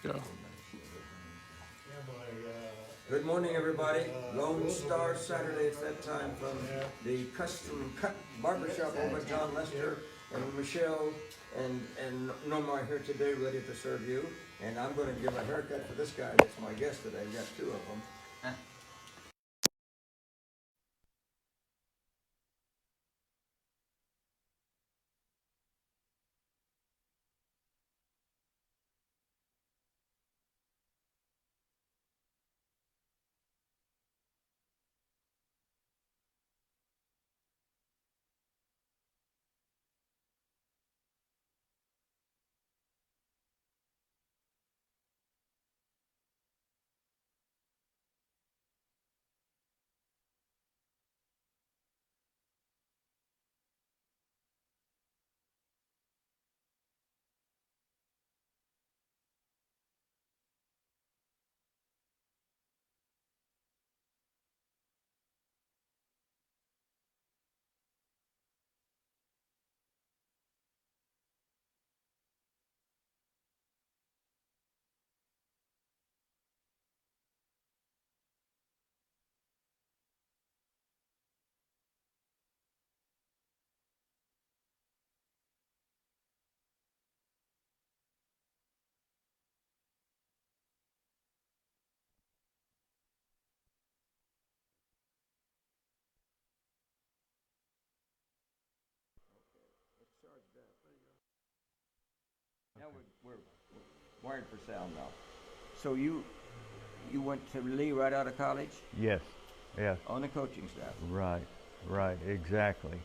go. Good morning, everybody. Lone Star Saturday. It's that time from the Custom Cut Barbershop over by John Lester and Michelle and Norma are here today, ready to serve you. And I'm going to give a haircut for this guy that's my guest today. I've got two of them. Now we're wired for sound now. So you went to Lee right out of college Yes, yes, on the coaching staff. right, exactly.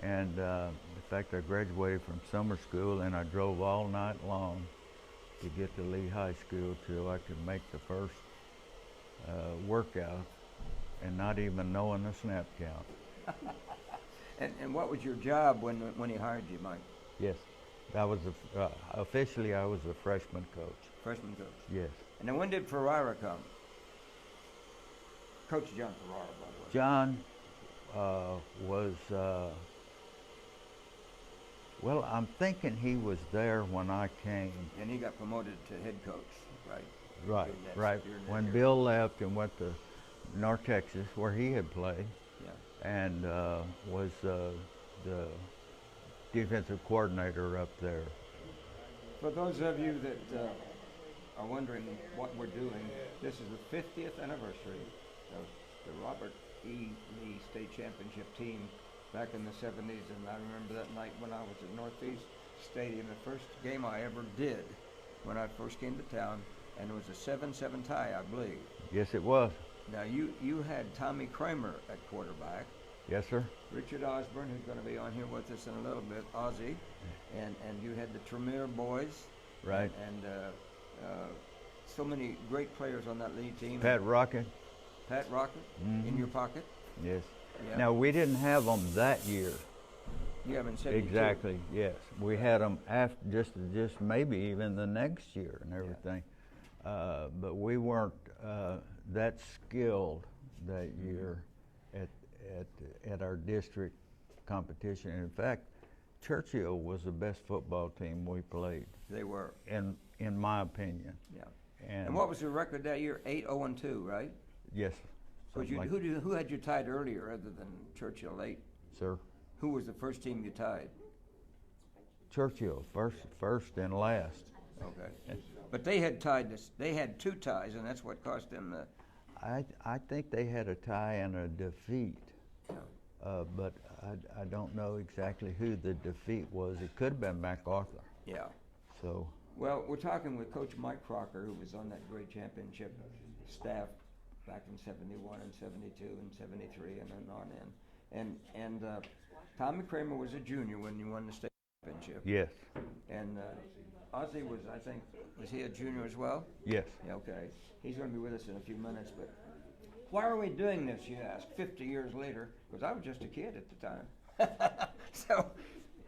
And in fact, I graduated from summer school and I drove all night long to get to Lee High School till I could make the first workout and not even knowing the snap count. And what was your job when he hired you, Mike? Yes, I was officially I was a freshman coach. Freshman coach. Yes. And then when did Ferrara come? Coach John Ferrara, by the way. John was, well, I'm thinking he was there when I came. And he got promoted to head coach, right? Right. When Bill left and went to North Texas, where he had played, and was the defensive coordinator up there. For those of you that are wondering what we're doing, this is the 50th anniversary of the Robert E. Lee State Championship team back in the 70s, and I remember that night when I was at Northeast Stadium, the first game I ever did when I first came to town, and it was a 7-7 tie, I believe. Yes, it was. Now, you had Tommy Kramer at quarterback. Yes, sir. Richard Osborne, who's going to be on here with us in a little bit, Ozzie, and you had the Tremere boys. Right. And so many great players on that lead team. Pat Rocket. Pat Rocket, in your pocket. Yes. Yeah. Now, we didn't have them that year. You haven't said Exactly, yes. We had them after, just maybe even the next year and everything. Yeah. But we weren't that skilled that year at our district competition. In fact, Churchill was the best football team we played. They were. In my opinion. Yeah. And what was the record that year? 8-0-2, right? Yes. Who had you tied earlier other than Churchill 8? Sir? Who was the first team you tied? Churchill, first and last. Okay. But they had tied this. They had two ties, and that's what cost them the. I think they had a tie and a defeat. Yeah. But I don't know exactly who the defeat was. It could have been MacArthur. Yeah. So. Well, we're talking with Coach Mike Crocker, who was on that great championship staff back in 71 and 72 and 73 and then on in. And Tommy Kramer was a junior when you won the state championship. Yes. And Ozzie was, I think, was he a junior as well? Yes. Yeah, okay. He's going to be with us in a few minutes, but why are we doing this, you ask, 50 years later? Because I was just a kid at the time.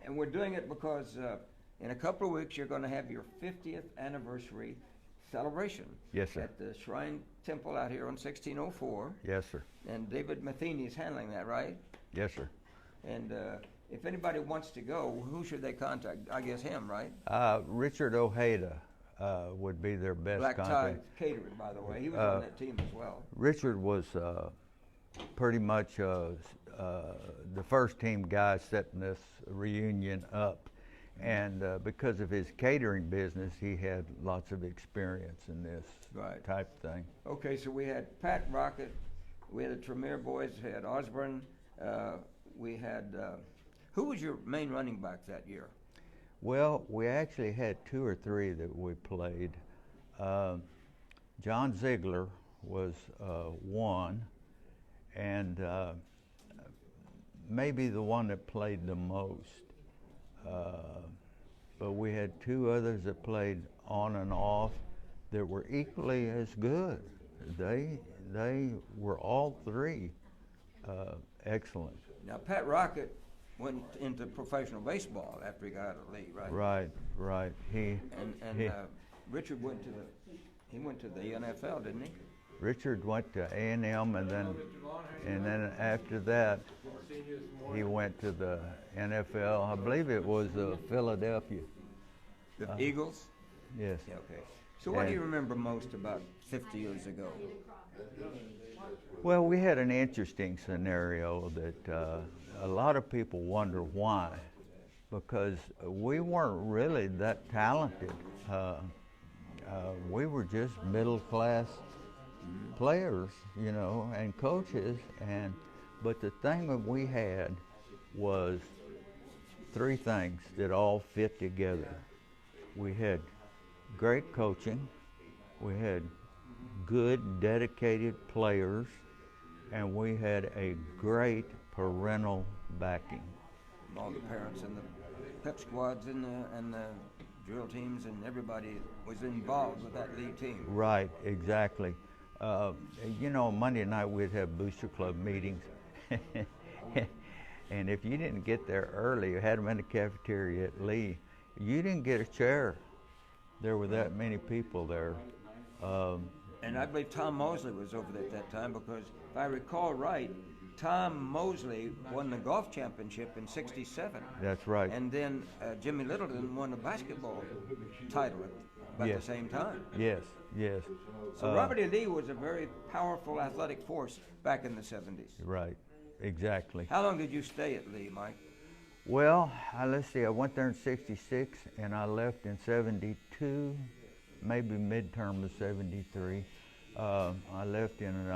And we're doing it because in a couple of weeks you're going to have your 50th anniversary celebration. Yes, sir. At the Shrine Temple out here on 1604. Yes, sir. And David Matheny is handling that, right? Yes, sir. And if anybody wants to go, who should they contact? I guess him, right? Richard Ojeda would be their best Black Tie contact. Catering, by the way. He was on that team as well. Richard was pretty much the first team guy setting this reunion up. And because of his catering business, he had lots of experience in this type thing. Okay, so we had Pat Rocket, we had the Tremere boys, we had Osborne, we had, who was your main running back that year? Well, we actually had 2 or 3 that we played. John Ziegler was one, and maybe the one that played the most. But we had 2 others that played on and off that were equally as good. They were all 3 excellent. Now, Pat Rocket went into professional baseball after he got out of the league, right? Right. Richard went to the NFL, didn't he? Richard went to A&M, and then after that, he went to the NFL. I believe it was Philadelphia. The Eagles? Yes. Yeah, okay. So what do you remember most about 50 years ago? Well, we had an interesting scenario that a lot of people wonder why, because we weren't really that talented. We were just middle-class players, you know, and coaches, but the thing that we had was 3 things that all fit together. We had great coaching, we had good, dedicated players, and we had a great parental backing. All the parents and the pep squads and the drill teams and everybody was involved with that league team. Right, exactly. You know, Monday night we'd have booster club meetings, and if you didn't get there early, you had them in the cafeteria at Lee, you didn't get a chair. There were that many people there. And I believe Tom Mosley was over there at that time, because if I recall right, Tom Mosley won the golf championship in '67. That's right. And then Jimmy Littleton won the basketball title at the same time. Yes. So Robert E. Lee was a very powerful athletic force back in the 70s. Right, exactly. How long did you stay at Lee, Mike? Well, let's see, I went there in '66 and I left in '72, maybe midterm of '73. I left in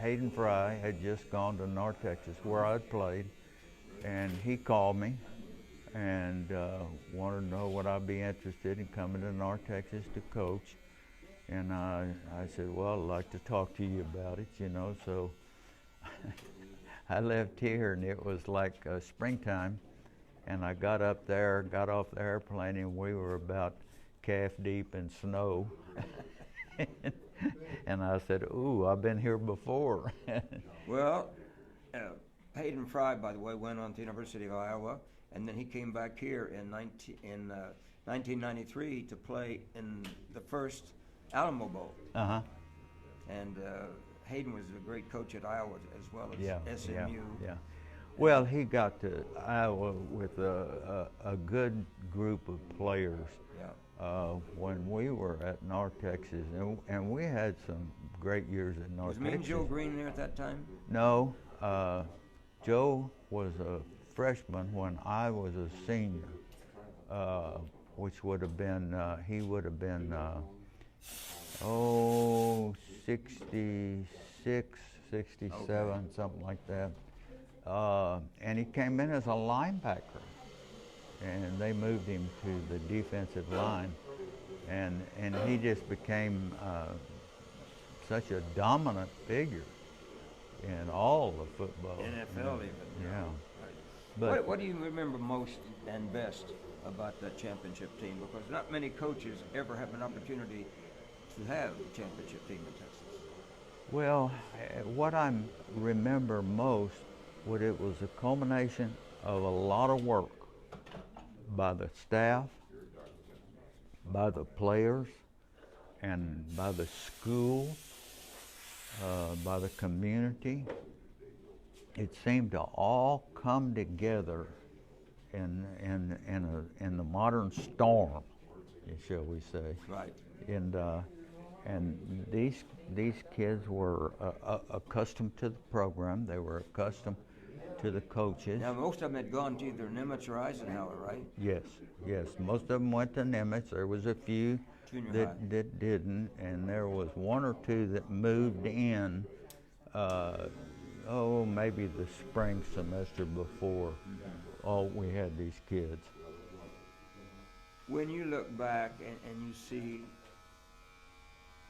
Hayden Fry had just gone to North Texas where I'd played, and he called me and wanted to know would I be interested in coming to North Texas to coach. And I said, well, I'd like to talk to you about it, you know, so I left here, and it was like springtime, and I got up there, got off the airplane, and we were about calf deep in snow. And I said, ooh, I've been here before. Well, Hayden Fry, by the way, went on to the University of Iowa, and then he came back here in 1993 to play in the first Alamo Bowl. Uh-huh. And Hayden was a great coach at Iowa as well as SMU. Yeah. Well, he got to Iowa with a good group of players. Yeah. When we were at North Texas, and we had some great years at North Texas. Was me and Joe Green there at that time? No, Joe was a freshman when I was a senior, which would have been, he would have been, 66, 67, something like that. And he came in as a linebacker, and they moved him to the defensive line, and he just became such a dominant figure in all of football. NFL even. Yeah. But what do you remember most and best about that championship team? Because not many coaches ever have an opportunity to have a championship team in Texas. Well, what I remember most was it was a culmination of a lot of work by the staff, by the players, and by the school, by the community. It seemed to all come together in the modern storm shall we say. Right. And these kids were accustomed to the program. They were accustomed to the coaches. Now, most of them had gone to either Nimitz or Eisenhower, right? Yes, yes. Most of them went to Nimitz. There was a few that didn't, and there was one or two that moved in. Maybe the spring semester before. We had these kids. When you look back and you see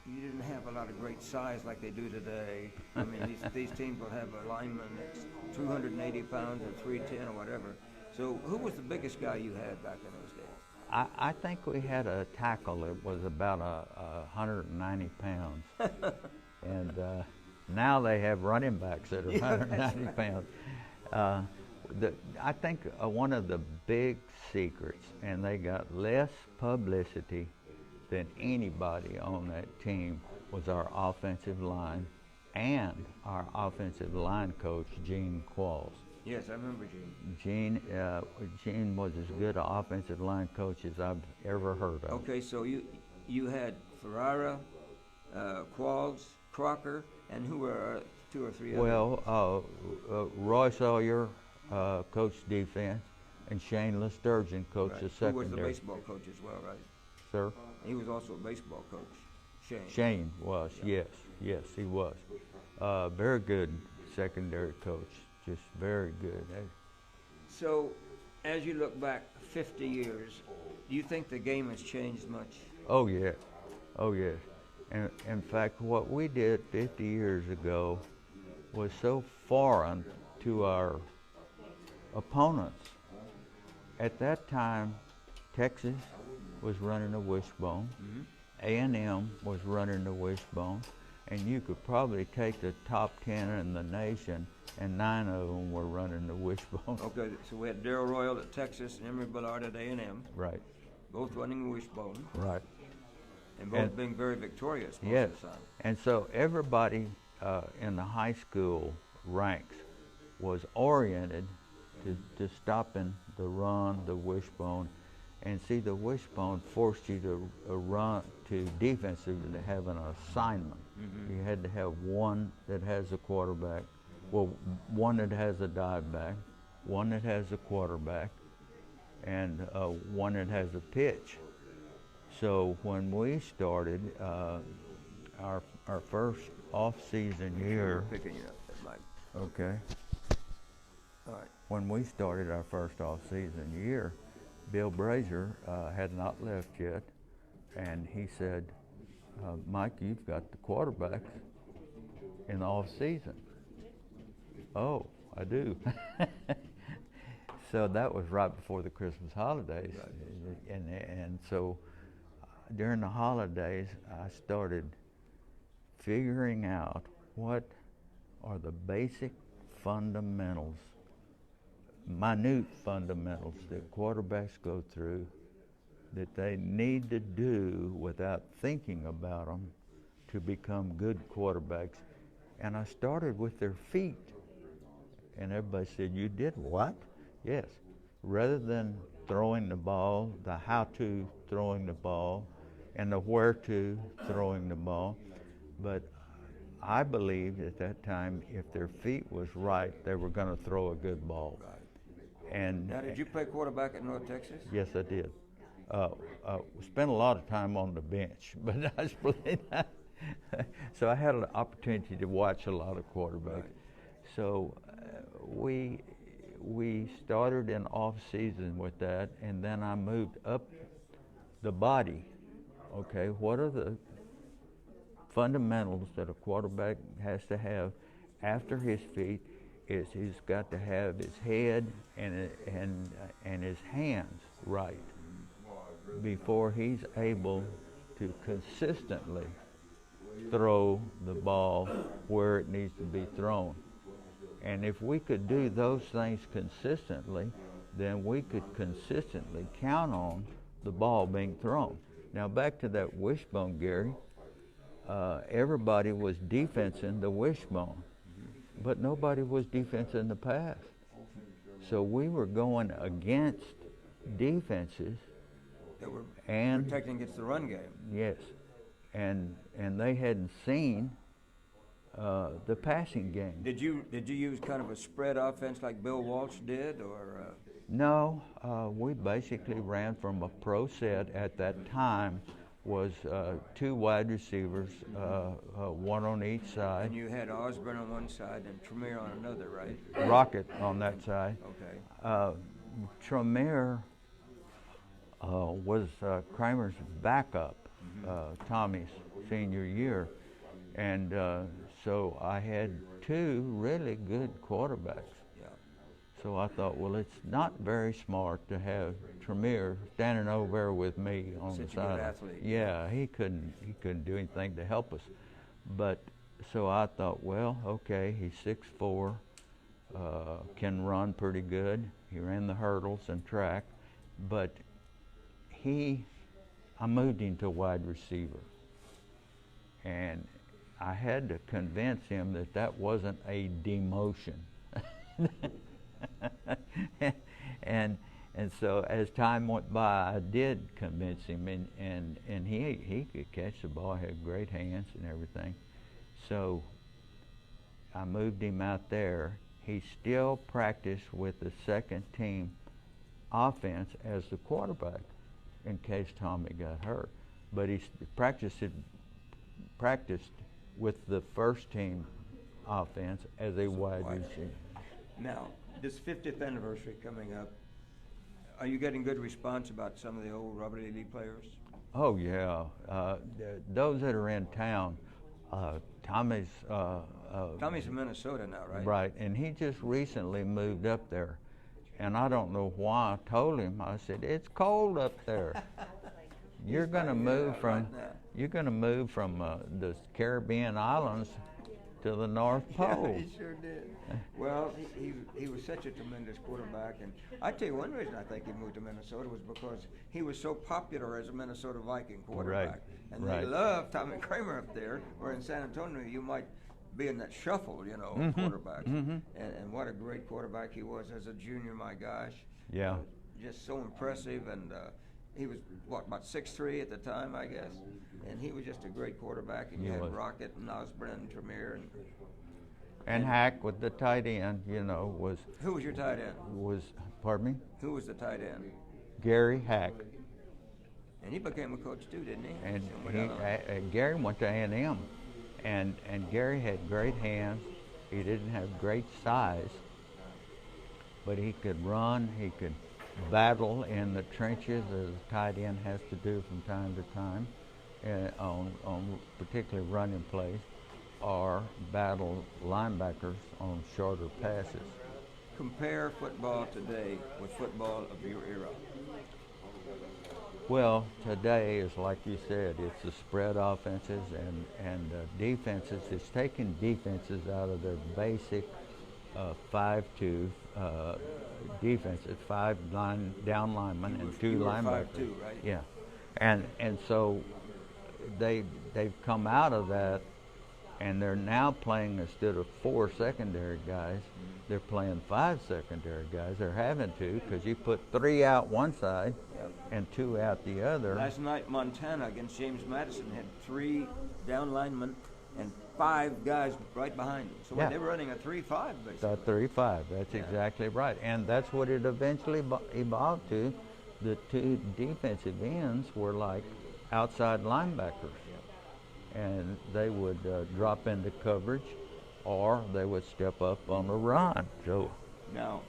you didn't have a lot of great size like they do today. I mean, these teams will have a lineman that's 280 pounds or 310 or whatever. So who was the biggest guy you had back in those days? I think we had a tackle that was about 190 pounds. And now they have running backs that are 190 pounds. I think one of the big secrets, and they got less publicity than anybody on that team, was our offensive line and our offensive line coach, Gene Qualls. Yes, I remember Gene. Gene was as good an offensive line coach as I've ever heard of. Okay, so you had Ferrara, Qualls, Crocker, and who were 2 or 3 others? Well, Roy Sawyer coached defense, and Shane LeSturgeon coached the secondary. Who was the baseball coach as well, right? Sir? He was also a baseball coach, Shane. Shane was, yes, he was. Very good secondary coach, just very good. So, as you look back 50 years, do you think the game has changed much? Oh, yeah. And in fact, what we did 50 years ago was so foreign to our opponents. At that time, Texas was running a wishbone, A&M was running the wishbone, and you could probably take the top 10 in the nation, and 9 of them were running the wishbone. Okay, so we had Darrell Royal at Texas and Emory Ballard at A&M. Right. Both running the wishbone. Right. And both being very victorious most yes. of the time. And so everybody in the high school ranks was oriented to stopping the run, the wishbone. And see, the wishbone forced you to run to defensively to have an assignment. You had to have one that has a quarterback, one that has a dive back, one that has a quarterback, and one that has a pitch. So when we started our first off-season year, Picking you up, that might. okay. All right. When we started our first off-season year, Bill Brazier had not left yet, and he said, Mike, you've got the quarterbacks in the off-season. Oh, I do. So that was right before the Christmas holidays. Right. And so during the holidays, I started figuring out what are the basic fundamentals, minute fundamentals that quarterbacks go through that they need to do without thinking about them to become good quarterbacks. And I started with their feet. And everybody said, you did what? Yes. Rather than throwing the ball, the how-to throwing the ball, and the where-to throwing the ball. But I believed at that time if their feet was right, they were going to throw a good ball. Right. And now, did you play quarterback at North Texas? Yes, I did. Spent a lot of time on the bench, but I played that. So I had an opportunity to watch a lot of quarterbacks. Right. So we started in off season with that, and then I moved up the body. Okay, what are the fundamentals that a quarterback has to have after his feet? Is he's got to have his head and his hands right before he's able to consistently throw the ball where it needs to be thrown. And if we could do those things consistently, then we could consistently count on the ball being thrown. Now back to that wishbone, Gary. Everybody was defensing the wishbone, but nobody was defensing the pass. So we were going against defenses They were and protecting against the run game. yes, and they hadn't seen the passing game. Did you use kind of a spread offense like Bill Walsh did, or? No, we basically ran from a pro set at that time. Was 2 wide receivers, one on each side. And you had Osborne on one side and Tremere on another, right? Rocket on that side. Okay. Tremere was Kramer's backup, Tommy's senior year. And so I had 2 really good quarterbacks. Yeah. So I thought, well, it's not very smart to have Tremere standing over there with me on the side. Athlete. Yeah, he couldn't do anything to help us. But so I thought, well, okay, he's 6'4", can run pretty good. He ran the hurdles and track, but I moved him to wide receiver, and I had to convince him that that wasn't a demotion. and so as time went by, I did convince him, and he could catch the ball, had great hands and everything. So I moved him out there. He still practiced with the second team offense as the quarterback in case Tommy got hurt, but he practiced with the first team offense as a wide receiver. Now, this 50th anniversary coming up, are you getting good response about some of the old Robert E. Lee players? Oh yeah, those that are in town. Tommy's from Minnesota now, right? Right, and he just recently moved up there, and I don't know why. I told him, I said, it's cold up there. You're going to move from the Caribbean islands to the North Pole. Yeah, he sure did. Well, he was such a tremendous quarterback, and I tell you one reason I think he moved to Minnesota was because he was so popular as a Minnesota Viking quarterback, right. and right. they loved Tommy Kramer up there. Where in San Antonio, you might be in that shuffle, you know, of quarterbacks. And what a great quarterback he was as a junior, my gosh. Yeah. Just so impressive, and he was, about 6'3" at the time, I guess. And he was just a great quarterback, and you had Rocket and Osborne and Tremere. And Hack with the tight end, was... Who was your tight end? Pardon me? Who was the tight end? Gary Hack. And he became a coach too, didn't he? And Gary went to A&M, and Gary had great hands. He didn't have great size, but he could run, he could battle in the trenches as a tight end has to do from time to time, on particularly running plays, or battle linebackers on shorter passes. Compare football today with football of your era. Well, today is like you said, it's the spread offenses and defenses. It's taking defenses out of their basic 5-2 defenses, 5 down linemen and 2 linebackers. 5-2, right? Yeah, and so they've come out of that, and they're now playing, instead of 4 secondary guys, they're playing 5 secondary guys. They're having to, because you put 3 out one side and 2 out the other. Last night, Montana against James Madison had 3 down linemen and 5 guys right behind them. So they were running a 3-5 basically. A 3-5, that's exactly right. And that's what it eventually evolved to. The 2 defensive ends were like outside linebackers. And they would drop into coverage, or they would step up on the run. So now,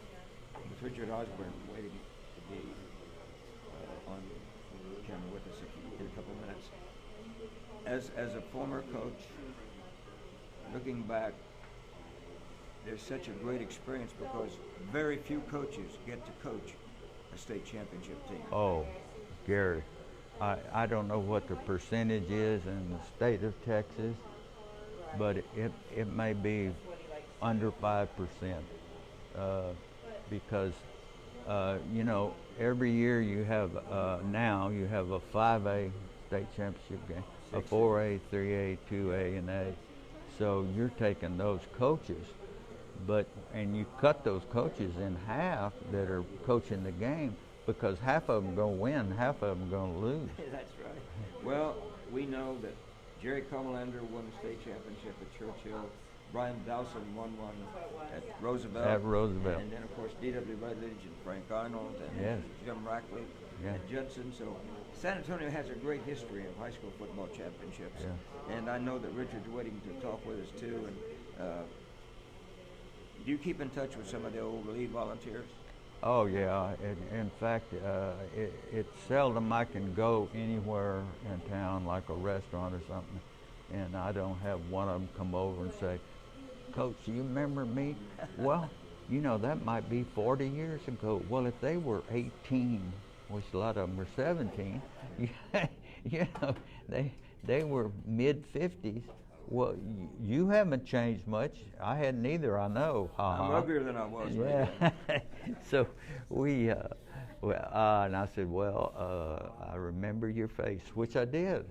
with Richard Osborne waiting to be on camera with us in a couple minutes, as a former coach, looking back, there's such a great experience because very few coaches get to coach a state championship team. Oh, Gary. I don't know what the percentage is in the state of Texas, but it may be under 5%, because every year you have now you have a 5A state championship game, a 4A, 3A, 2A, and A. So you're taking those coaches, and you cut those coaches in half that are coaching the game. because half of them going to win, half of them going to lose. That's right. Well, we know that Jerry Comalander won the state championship at Churchill. Brian Dowson won one at Roosevelt. At Roosevelt. And then, of course, D.W. Rutledge and Frank Arnold and Yes. Jim Rackley and Judson. So San Antonio has a great history of high school football championships. Yeah. And I know that Richard's waiting to talk with us, too. And do you keep in touch with some of the old league volunteers? Oh, yeah. In fact, it's seldom I can go anywhere in town, like a restaurant or something, and I don't have one of them come over and say, Coach, do you remember me? Well, you know, that might be 40 years ago. Well, if they were 18, which a lot of them were 17, you know, they were mid-50s. Well, you haven't changed much. I hadn't either, I know. I'm uglier than I was. Yeah. So we, and I said, well, I remember your face, which I did.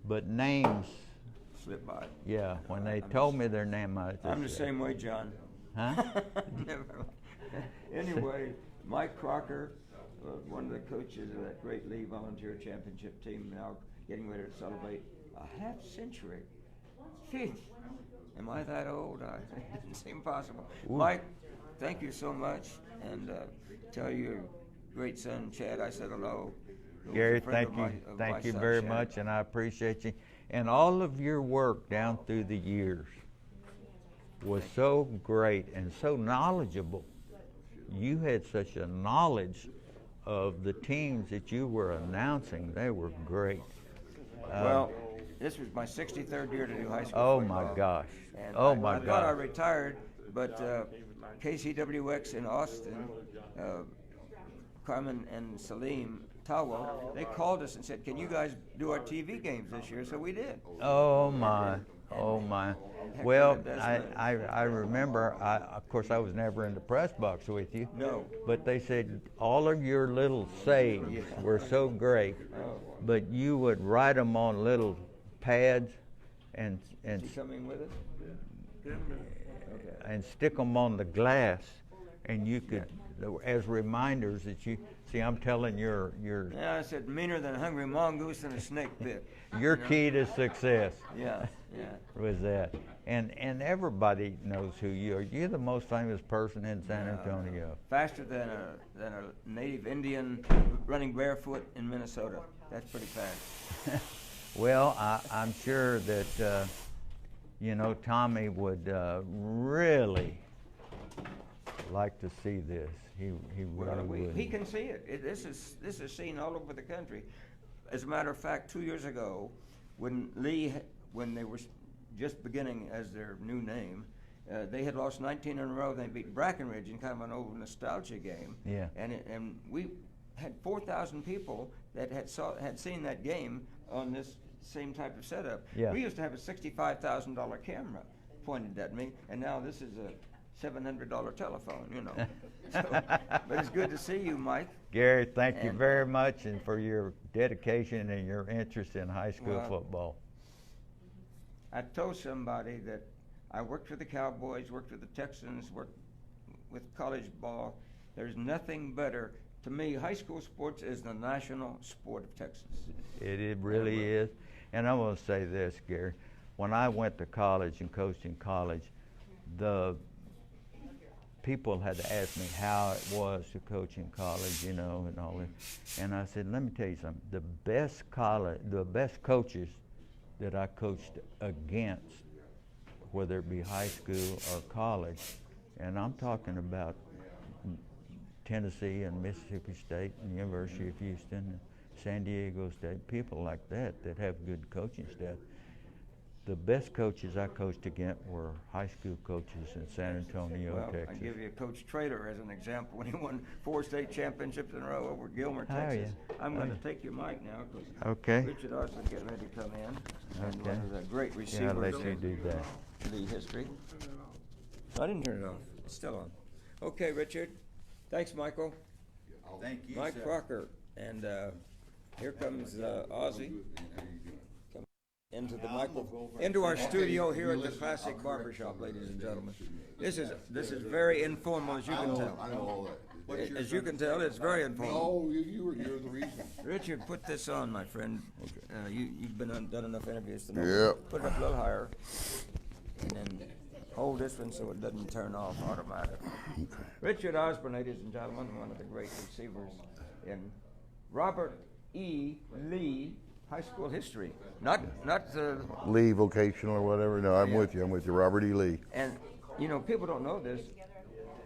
But names slip by. Yeah, when they told me their name, I just I'm the same way, John. Huh? Never. Anyway, Mike Crocker, one of the coaches of that great Lee Volunteer Championship team, now getting ready to celebrate a half century. Gee, am I that old? It doesn't seem possible. Ooh. Mike, thank you so much, and tell your great son Chad I said hello. Gary, thank you very much, and I appreciate you. And all of your work down through the years was so great and so knowledgeable. You had such a knowledge of the teams that you were announcing. They were great. Well, this was my 63rd year to do high school Oh football. My gosh. And oh I my gosh. thought I retired, but KCWX in Austin, Carmen and Salim Tawa, they called us and said, can you guys do our TV games this year? So we did. Oh my. Oh my. Well, I remember, of course I was never in the press box with you. No. But they said all of your little sayings were so great, but you would write them on little pads and Is he coming with us? and stick them on the glass, and you could, as reminders that you, see, I'm telling your Yeah, I said meaner than a hungry mongoose in a snake pit. Your key to success. Yeah. Was that. And everybody knows who you are. You're the most famous person in San Antonio. Faster than a native Indian running barefoot in Minnesota. That's pretty fast. Well, I'm sure that Tommy would really like to see this. He really would. He can see it. This is seen all over the country. As a matter of fact, 2 years ago, when they were just beginning as their new name, they had lost 19 in a row. They beat Brackenridge in kind of an old nostalgia game. Yeah. And we had 4,000 people that had seen that game on this same type of setup. Yeah. We used to have a $65,000 camera pointed at me, and now this is a $700 telephone, So, but it's good to see you, Mike. Gary, thank you very much, and for your dedication and your interest in high school football. I told somebody that I worked for the Cowboys, worked with the Texans, worked with college ball. There's nothing better. To me, high school sports is the national sport of Texas. It really is. And I want to say this, Gary. When I went to college and coached in college, the people had to ask me how it was to coach in college, and all that. And I said, let me tell you something. The best coaches that I coached against, whether it be high school or college, and I'm talking about Tennessee and Mississippi State and University of Houston and San Diego State, people like that have good coaching staff. The best coaches I coached against were high school coaches in San Antonio, Texas. I give you Coach Trader as an example when he won 4 state championships in a row over Gilmer, Texas. I'm going to take your mic now because Richard Arson's getting ready to come in. And one of the great receivers I'll let you do that. In the history. I didn't turn it off. It's still on. Okay, Richard. Thanks, Michael. Thank you, Mike sir. Crocker. And here comes Ozzy. Into our studio here at the Classic Barbershop, ladies and gentlemen. This is very informal, as you can tell. I know all that. As you can tell, it's very important. No, you're the reason. Richard, put this on, my friend. Okay. You've done enough interviews to know. Yep. Put it up a little higher, and then hold this one so it doesn't turn off automatically. Okay. Richard Osborne, ladies and gentlemen, one of the great receivers in Robert E. Lee high school history. Not Lee Vocational or whatever. No, I'm Yeah. with you. I'm with you. Robert E. Lee. And, you know, people don't know this.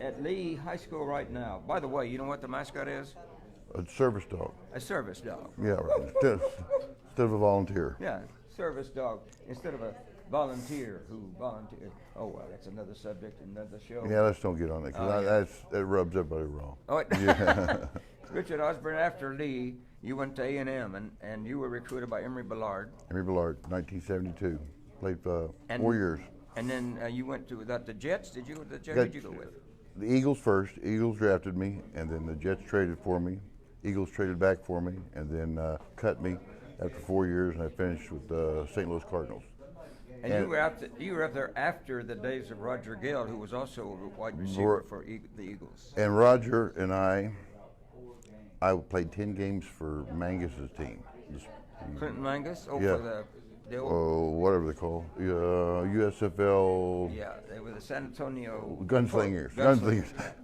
At Lee High School right now, by the way, you know what the mascot is? A service dog. A service dog. Yeah, right. Instead of a volunteer. Yeah, service dog instead of a volunteer who volunteered. Oh, well, that's another subject, another show. Yeah, let's don't get on that because that rubs everybody wrong. Oh, Yeah. Richard Osborne, after Lee, you went to A&M, and you were recruited by Emory Ballard. Emory Ballard, 1972. Played 4 years. And then you went to the Jets. Did you? The Jets did you go with? The Eagles first. Eagles drafted me, and then the Jets traded for me. Eagles traded back for me, and then cut me after 4 years, and I finished with the St. Louis Cardinals. And you were up there after the days of Roger Gale, who was also a wide receiver for the Eagles. And Roger and I played 10 games for Mangus's team. Clinton Mangus? Oh, Yeah. for the old, Oh, whatever they call USFL. yeah, they were the San Antonio Gunslingers.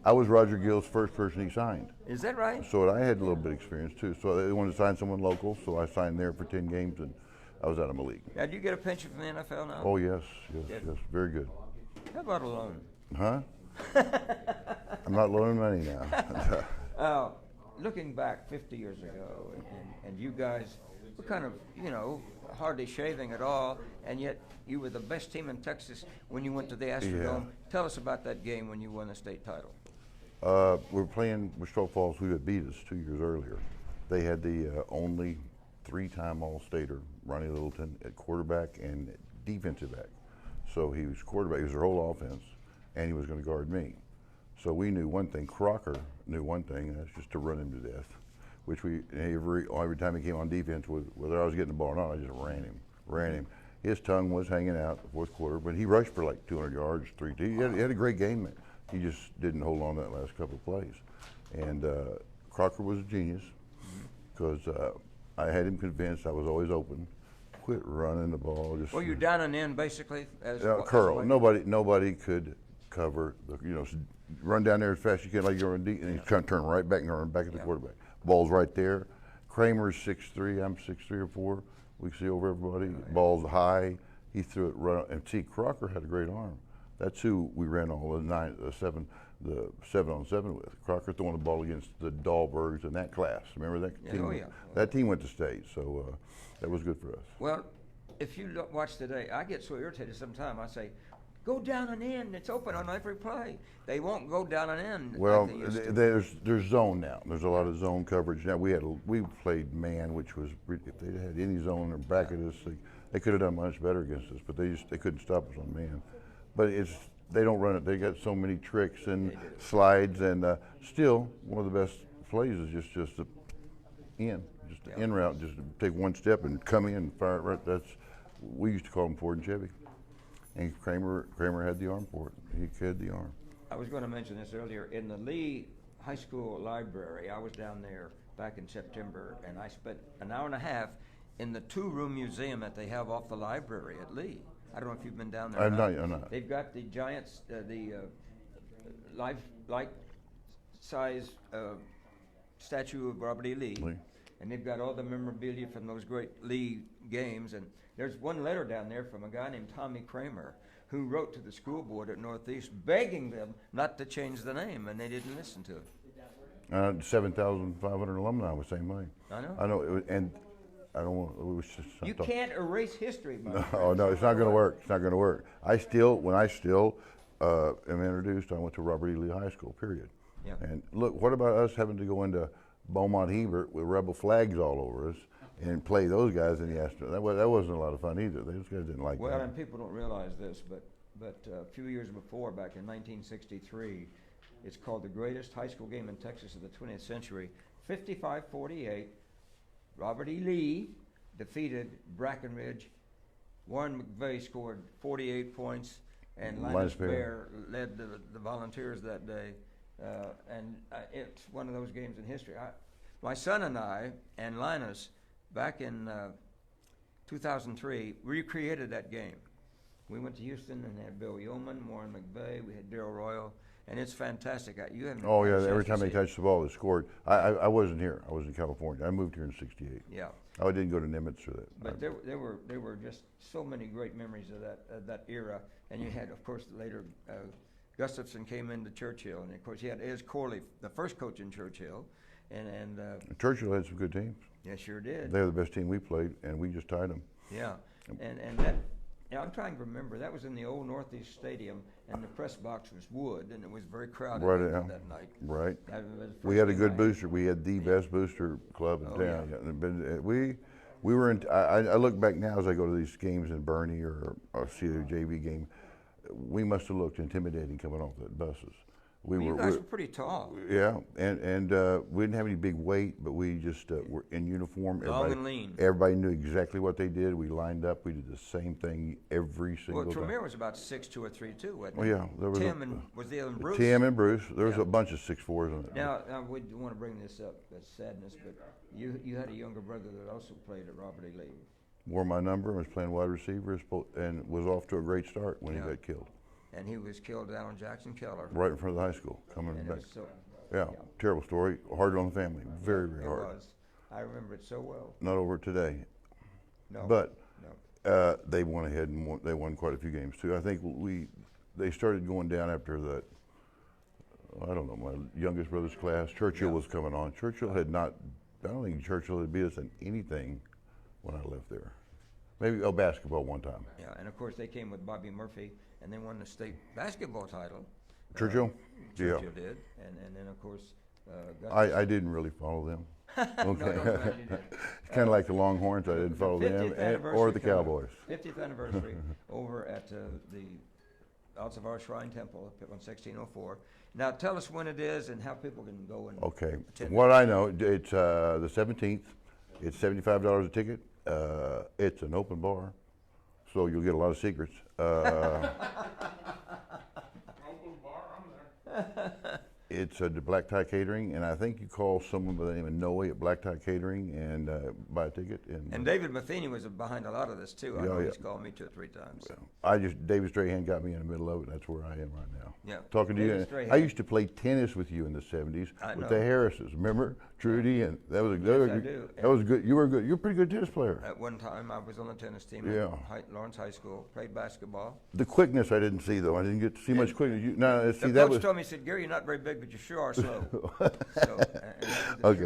I was Roger Gill's first person he signed. Is that right? So I had a little bit of experience too. So they wanted to sign someone local, so I signed there for 10 games, and I was out of my league. Now, do you get a pension from the NFL now? Oh yes, very good. How about a loan? Huh? I'm not loaning money now. Looking back 50 years ago, and you guys were kind of, hardly shaving at all, and yet you were the best team in Texas when you went to the Astrodome. Yeah. Tell us about that game when you won the state title. We were playing with Wichita Falls, who had beat us 2 years earlier. They had the only 3-time All-Stater, Ronnie Littleton, at quarterback and defensive back. So he was quarterback, he was their whole offense, and he was going to guard me. So we knew one thing, Crocker knew one thing, and that's just to run him to death, which every time he came on defense, whether I was getting the ball or not, I just ran him. His tongue was hanging out the fourth quarter, but he rushed for like 200 yards, 3 He had a great game. He just didn't hold on that last couple of plays. And Crocker was a genius because I had him convinced I was always open. Quit running the ball. Well, you're down and in basically. Curl. Nobody could cover. Run down there as fast as you can, like you're on deep, and he's trying to turn right back and run back at the quarterback. Ball's right there. Kramer's 6'3", I'm 6'3" or 4". We can see over everybody. Right. Ball's high. He threw it right. And see, Crocker had a great arm. That's who we ran all the 7-on-7 with. Crocker throwing the ball against the Dahlbergs in that class. Remember that team? Oh, yeah. That team went to state, so that was good for us. Well, if you watch today, I get so irritated sometimes. I say, go down and in. It's open on every play. They won't go down and in. Well, like they used to. there's zone now. There's a lot of zone coverage now. We played man, which was if they had any zone or back at us, they could have done much better against us. But they couldn't stop us on man. But they don't run it. They got so many tricks and slides, and still one of the best plays is just the in route, just to take one step and come in and fire it right. We used to call them Ford and Chevy. And Kramer had the arm for it. He had the arm. I was going to mention this earlier. In the Lee High School library, I was down there back in September, and I spent an hour and a half in the 2-room museum that they have off the library at Lee. I don't know if you've been down there. I'm not. They've got the giants, life-size statue of Robert E. Lee, and they've got all the memorabilia from those great Lee games. And there's one letter down there from a guy named Tommy Kramer, who wrote to the school board at Northeast begging them not to change the name, and they didn't listen to it. 7,500 alumni was the same way. I know. And I don't want. It was just. You can't erase history. No, it's not going to work. It's not going to work. When I still am introduced, I went to Robert E. Lee High School. Period. Yeah. And look, what about us having to go into Beaumont Hebert with rebel flags all over us and play those guys in the Astrodome? That wasn't a lot of fun either. Those guys didn't like that. Well, and people don't realize this, but a few years before, back in 1963, it's called the greatest high school game in Texas of the 20th century. 55-48. Robert E. Lee defeated Brackenridge. Warren McVeigh scored 48 points, and Linus Bear led the Volunteers that day. and it's one of those games in history. My son and I and Linus, back in 2003, recreated that game. We went to Houston and had Bill Yeoman, Warren McVeigh, we had Darrell Royal, and it's fantastic. You haven't. Oh yeah, had a every chance time to they see it. touched the ball, they scored. I wasn't here. I was in California. I moved here in '68. Yeah. I didn't go to Nimitz or that. But there were just so many great memories of that era, and you had, of course, later Gustafson came into Churchill, and of course he had Ez Corley, the first coach in Churchill, and Churchill had some good teams. yeah, sure did. They were the best team we played, and we just tied them. Yeah, and that. Yeah, I'm trying to remember. That was in the old Northeast Stadium, and the press box was wood, and it was very crowded that night. Right. That was the We first had a game good I- booster. We had the best booster club in Oh, town. yeah. Yeah. And we were in. I look back now as I go to these games in Bernie or see the JV game. We must have looked intimidating coming off the buses. Well, you guys were pretty tall. Yeah, and we didn't have any big weight, but we just were in uniform. Long and lean. Everybody knew exactly what they did. We lined up. We did the same thing every single Well, time. Tremere was about 6'2" or 3'2", wasn't Well, he? yeah, there was Tim and was the other Bruce? Tim and Bruce. There was Yeah. a bunch of 6'4s in it. Now, we want to bring this up. That's sadness, but you had a younger brother that also played at Robert E. Lee. Wore my number and was playing wide receiver and was off to a great start when he Yeah. got killed. And he was killed down on Jackson Keller. Right in front of the high school, coming And it back. was so, Yeah, terrible story. Hard on the family. Very, very it hard. was. I remember it so well. Not over today. No. But no. they went ahead and they won quite a few games too. I think they started going down after that. I don't know, my youngest brother's class. Churchill Yeah. was coming on. Churchill had not. I don't think Churchill had beat us in anything when I left there. Maybe basketball one time. Yeah, and of course they came with Bobby Murphy, and they won the state basketball title. Churchill. Churchill did, and then of course. I didn't really follow them. Okay. No, I'm glad you did. It's kind of like the Longhorns. I didn't follow them, 50th or anniversary the coming up. Cowboys. 50th anniversary over at the Alcivar Shrine Temple up on 1604. Now tell us when it is and how people can go and Okay. attend. What I know, it's the 17th. It's $75 a ticket. It's an open bar, so you'll get a lot of secrets. It's the Black Tie Catering, and I think you call someone by the name of Noe at Black Tie Catering and buy a ticket. And David Matheny was behind a lot of this too. I Yeah, know yeah. he's called me 2 or 3 times. David Strahan got me in the middle of it. That's where I am right now. Yeah. Talking to David you. Strahan. I used to play tennis with you in the '70s I with know. the Harrises. Remember, Trudy, and that was Yes, I good. do. That was good. You were good. You're a pretty good tennis player. At one time, I was on the tennis team Yeah. at Lawrence High School. Played basketball. The quickness I didn't see though. I didn't get to see much quickness. The See that coach was told me, he said, "Gary, you're not very big, but you sure are slow." So, and that was the okay.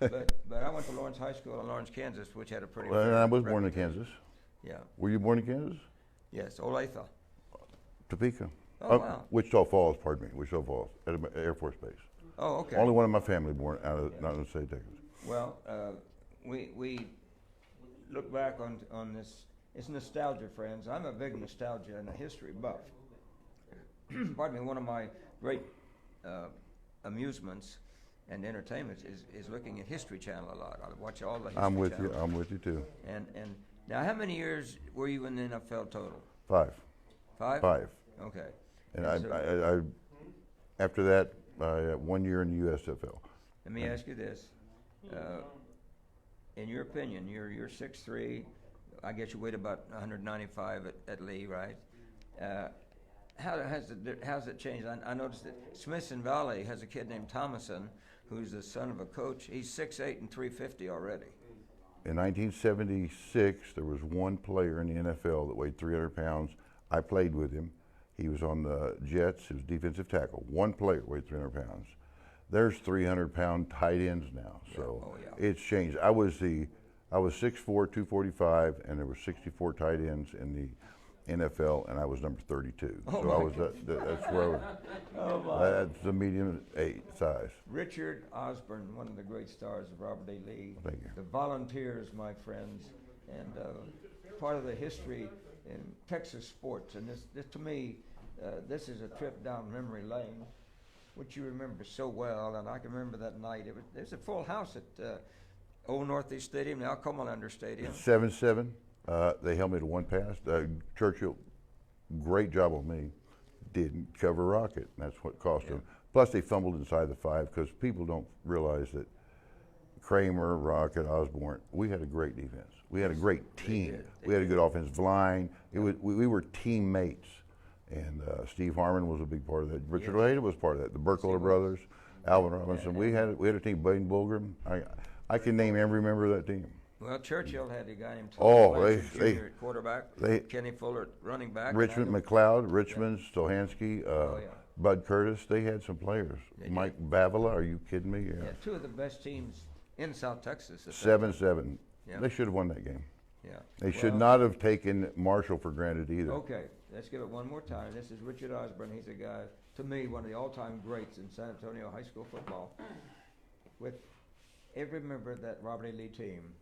truth. But I went to Lawrence High School in Lawrence, Kansas, which had a pretty. Well, and fair I was born in reputation. Kansas. Yeah. Were you born in Kansas? Yes, Olathe. Topeka. Oh, wow. Wichita Falls. Pardon me. Wichita Falls at an Air Force Base. Oh, okay. Only one of my family born out of not in the state of Texas. Well, we look back on this. It's nostalgia, friends. I'm a big nostalgia and a history buff. Pardon me. One of my great amusements and entertainments is looking at History Channel a lot. I watch all the History I'm with Channel. you. I'm with you too. And now, how many years were you in the NFL total? 5. 5? 5. Okay. And so- I after that, I had 1 year in the USFL. Let me ask you this. In your opinion, you're 6'3". I guess you weighed about 195 at Lee, right? How's it changed? I noticed that Smithson Valley has a kid named Thomason, who's the son of a coach. He's 6'8" and 350 already. In 1976, there was one player in the NFL that weighed 300 pounds. I played with him. He was on the Jets. He was defensive tackle. One player weighed 300 pounds. There's 300-pound tight ends now, so Oh, yeah. it's changed. I was 6'4", 245, and there were 64 tight ends in the NFL, and I was number 32. Oh, so I my was that's where I was. Oh, my. That's the medium size. Richard Osborne, one of the great stars of Robert E. Lee. Thank you. The Volunteers, my friends, and part of the history in Texas sports. And this to me, this is a trip down memory lane, which you remember so well. And I can remember that night. There's a full house at Old Northeast Stadium, now Comalander Stadium. 7-7. They held me to one pass. Churchill, great job on me. Didn't cover Rocket. That's what cost him. Plus, they fumbled inside the 5 because people don't realize that Kramer, Rocket, Osborne, we had a great defense. We had a great team. We had a good offensive line. We were teammates. And Steve Harmon was a big part of that. Richard Ojeda was part of that. The Burkholder brothers, Alvin Robinson. We had a team. Blaine Bulgram. I can name every member of that team. Well, Churchill had a guy named Oh, Blanchard Jr. at quarterback, Kenny Fuller at running back. Richmond McLeod, Richmond, Stohansky, Bud Curtis. They had some players. Mike Bavila. Are you kidding me? Yeah, 2 of the best teams in South Texas. 7-7. Yeah. They should have won that game. Yeah. They should not have taken Marshall for granted either. Okay, let's give it one more time. This is Richard Osborne. He's a guy, to me, one of the all-time greats in San Antonio high school football. With every member of that Robert E. Lee team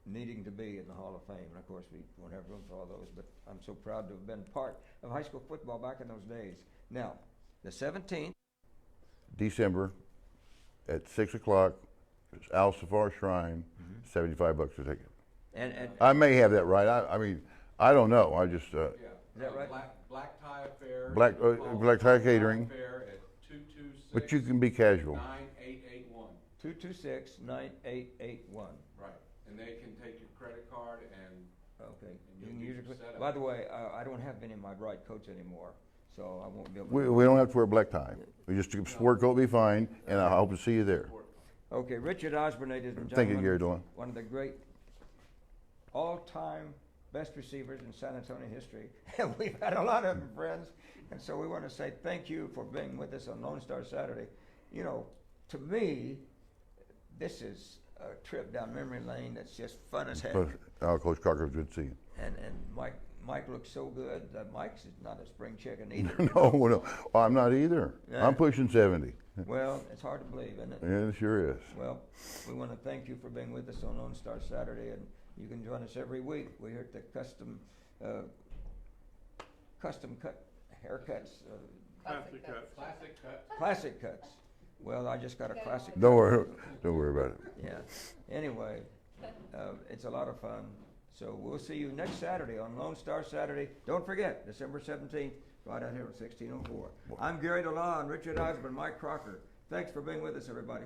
needing to be in the Hall of Fame. And of course, we won't have room for all those, but I'm so proud to have been part of high school football back in those days. Now, the 17th. December at 6 o'clock, it's Al Safar Shrine, $75 a ticket. And I may have that right. I mean, I don't know. I just is that right? Black tie affair. black tie catering. Affair at 226. But you can be casual. 9881. 226-9881. Right, and they can take your credit card and. Okay. And You can use your it. setup. By the way, I don't have any of my bright coats anymore, so I won't be able to. We don't have to wear a black tie. We just sport coat will be fine, and I hope to see you there. Okay, Richard Osborne, ladies and gentlemen. Thank you, Gary Delaune. One of the great all-time best receivers in San Antonio history. And we've had a lot of them, friends. And so we want to say thank you for being with us on Lone Star Saturday. You know, to me, this is a trip down memory lane that's just fun as heck. Coach Crocker, it was good to see you. And Mike looks so good. Mike's not a spring chicken either. No, I'm not either. Yeah. I'm pushing 70. Well, it's hard to believe, isn't it? Yeah, it sure is. Well, we want to thank you for being with us on Lone Star Saturday, and you can join us every week. We're here at the custom cut haircuts. Classic cuts. Well, I just got a classic. Don't worry about it. Yeah. Anyway, it's a lot of fun. So we'll see you next Saturday on Lone Star Saturday. Don't forget, December 17th, right out here at 1604. I'm Gary Delaune, Richard Osborne, Mike Crocker. Thanks for being with us, everybody.